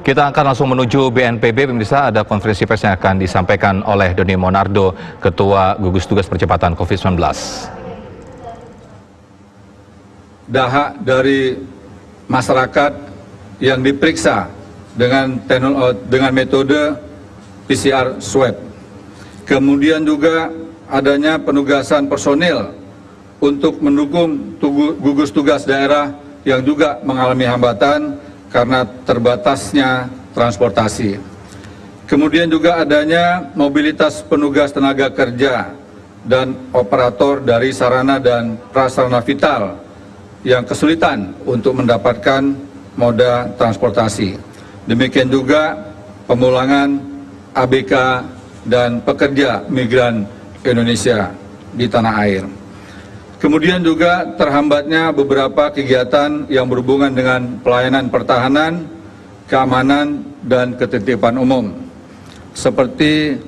Kita akan langsung menuju BNPB, pemirsa. Ada konferensi pers yang akan disampaikan oleh Doni Monardo, Ketua Gugus Tugas Percepatan COVID-19. Dahak dari masyarakat yang diperiksa dengan metode PCR swab. Kemudian juga adanya penugasan personil untuk mendukung gugus tugas daerah yang juga mengalami hambatan karena terbatasnya transportasi. Kemudian juga adanya mobilitas penugas tenaga kerja dan operator dari sarana dan prasarana vital yang kesulitan untuk mendapatkan moda transportasi. Demikian juga pemulangan ABK dan pekerja migran Indonesia di tanah air. Kemudian juga terhambatnya beberapa kegiatan yang berhubungan dengan pelayanan pertahanan, keamanan, dan ketertiban umum. Seperti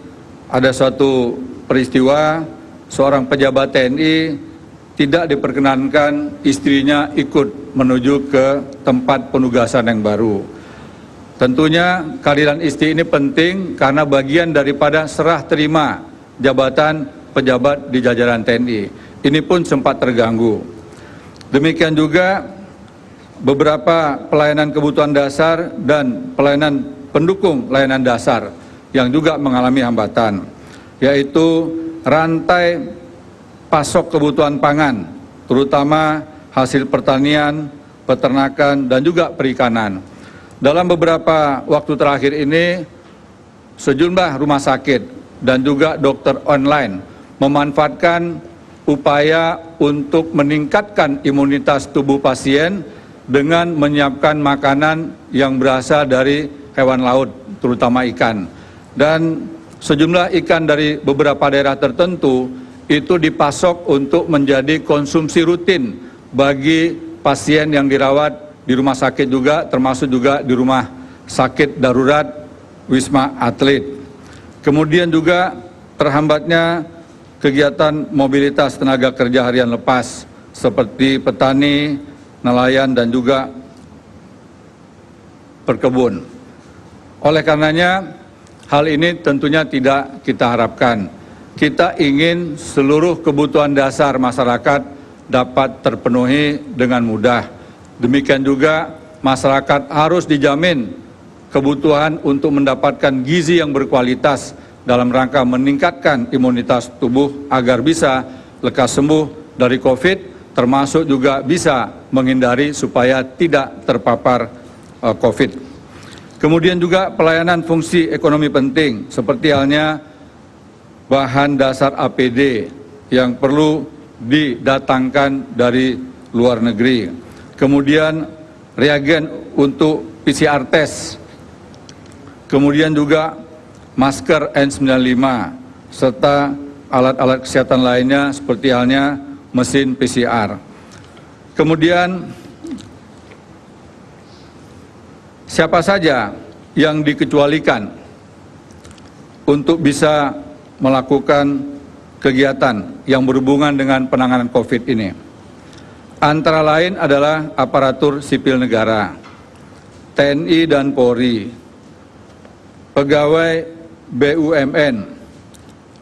ada suatu peristiwa seorang pejabat TNI tidak diperkenankan istrinya ikut menuju ke tempat penugasan yang baru. Tentunya kehadiran istri ini penting karena bagian daripada serah terima jabatan pejabat di jajaran TNI. Ini pun sempat terganggu. Demikian juga beberapa pelayanan kebutuhan dasar dan pelayanan pendukung layanan dasar yang juga mengalami hambatan, yaitu rantai pasok kebutuhan pangan, terutama hasil pertanian, peternakan, dan juga perikanan. Dalam beberapa waktu terakhir ini, sejumlah rumah sakit dan juga dokter online memanfaatkan upaya untuk meningkatkan imunitas tubuh pasien dengan menyiapkan makanan yang berasal dari hewan laut, terutama ikan. Dan sejumlah ikan dari beberapa daerah tertentu itu dipasok untuk menjadi konsumsi rutin bagi pasien yang dirawat di rumah sakit juga, termasuk juga di rumah sakit darurat Wisma Atlet. Kemudian juga terhambatnya kegiatan mobilitas tenaga kerja harian lepas seperti petani, nelayan, dan juga perkebun. Oleh karenanya, hal ini tentunya tidak kita harapkan. Kita ingin seluruh kebutuhan dasar masyarakat dapat terpenuhi dengan mudah. Demikian juga masyarakat harus dijamin kebutuhan untuk mendapatkan gizi yang berkualitas dalam rangka meningkatkan imunitas tubuh agar bisa lekas sembuh dari COVID, termasuk juga bisa menghindari supaya tidak terpapar COVID. Kemudian juga pelayanan fungsi ekonomi penting, seperti halnya bahan dasar APD yang perlu didatangkan dari luar negeri. Kemudian reagen untuk PCR test, kemudian juga masker N95, serta alat-alat kesehatan lainnya seperti halnya mesin PCR. Kemudian siapa saja yang dikecualikan untuk bisa melakukan kegiatan yang berhubungan dengan penanganan COVID ini? Antara lain adalah aparatur sipil negara, TNI dan Polri, pegawai BUMN,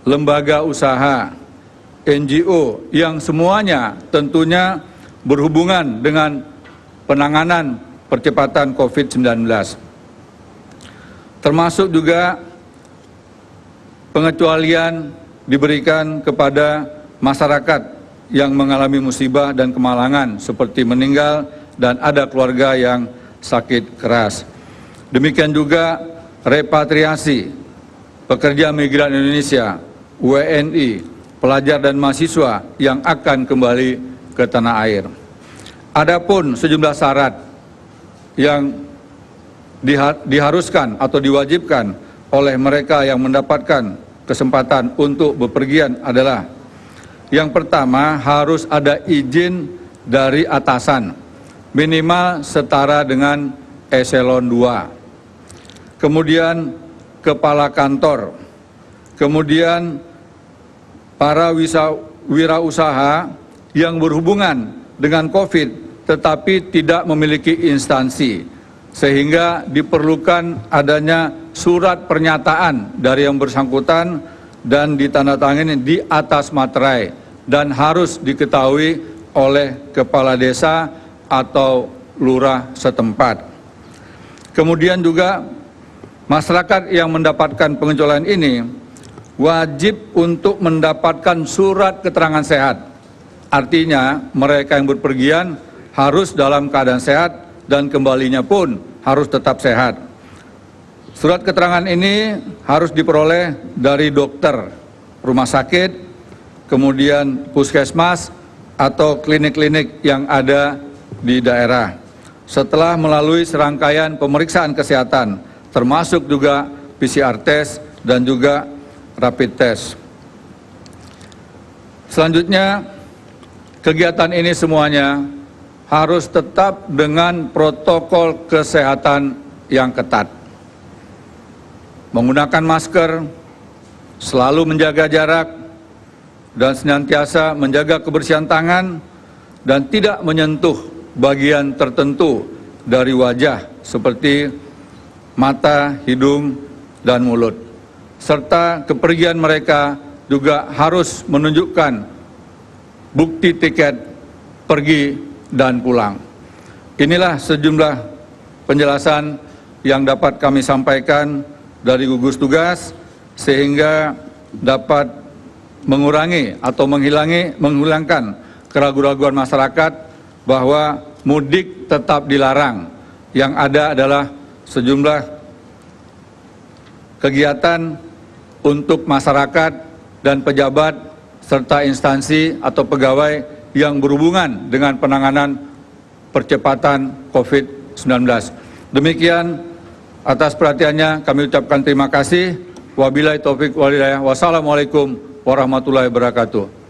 lembaga usaha, NGO yang semuanya tentunya berhubungan dengan penanganan percepatan COVID-19. Termasuk juga pengecualian diberikan kepada masyarakat yang mengalami musibah dan kemalangan seperti meninggal dan ada keluarga yang sakit keras. Demikian juga repatriasi pekerja migran Indonesia, WNI, pelajar dan mahasiswa yang akan kembali ke tanah air. Adapun sejumlah syarat yang diharuskan atau diwajibkan oleh mereka yang mendapatkan kesempatan untuk bepergian adalah: yang pertama, harus ada izin dari atasan, minimal setara dengan eselon 2. Kemudian kepala kantor, kemudian para wirausaha yang berhubungan dengan COVID tetapi tidak memiliki instansi sehingga diperlukan adanya surat pernyataan dari yang bersangkutan dan ditandatangani di atas materai dan harus diketahui oleh kepala desa atau lurah setempat. Kemudian juga masyarakat yang mendapatkan pengecualian ini wajib untuk mendapatkan surat keterangan sehat. Artinya mereka yang berpergian harus dalam keadaan sehat dan kembalinya pun harus tetap sehat. Surat keterangan ini harus diperoleh dari dokter rumah sakit, kemudian puskesmas atau klinik-klinik yang ada di daerah. Setelah melalui serangkaian pemeriksaan kesehatan, termasuk juga PCR test dan juga rapid test. Selanjutnya, kegiatan ini semuanya harus tetap dengan protokol kesehatan yang ketat. Menggunakan masker, selalu menjaga jarak, dan senantiasa menjaga kebersihan tangan, dan tidak menyentuh bagian tertentu dari wajah seperti mata, hidung, dan mulut. Serta kepergian mereka juga harus menunjukkan bukti tiket pergi dan pulang. Inilah sejumlah penjelasan yang dapat kami sampaikan dari gugus tugas sehingga dapat mengurangi atau menghilangkan keraguan-keraguan masyarakat bahwa mudik tetap dilarang. Yang ada adalah sejumlah kegiatan untuk masyarakat dan pejabat serta instansi atau pegawai yang berhubungan dengan penanganan percepatan COVID-19. Demikian, atas perhatiannya kami ucapkan terima kasih. Wabillahi taufiq wal hidayah. Wassalamualaikum warahmatullahi wabarakatuh.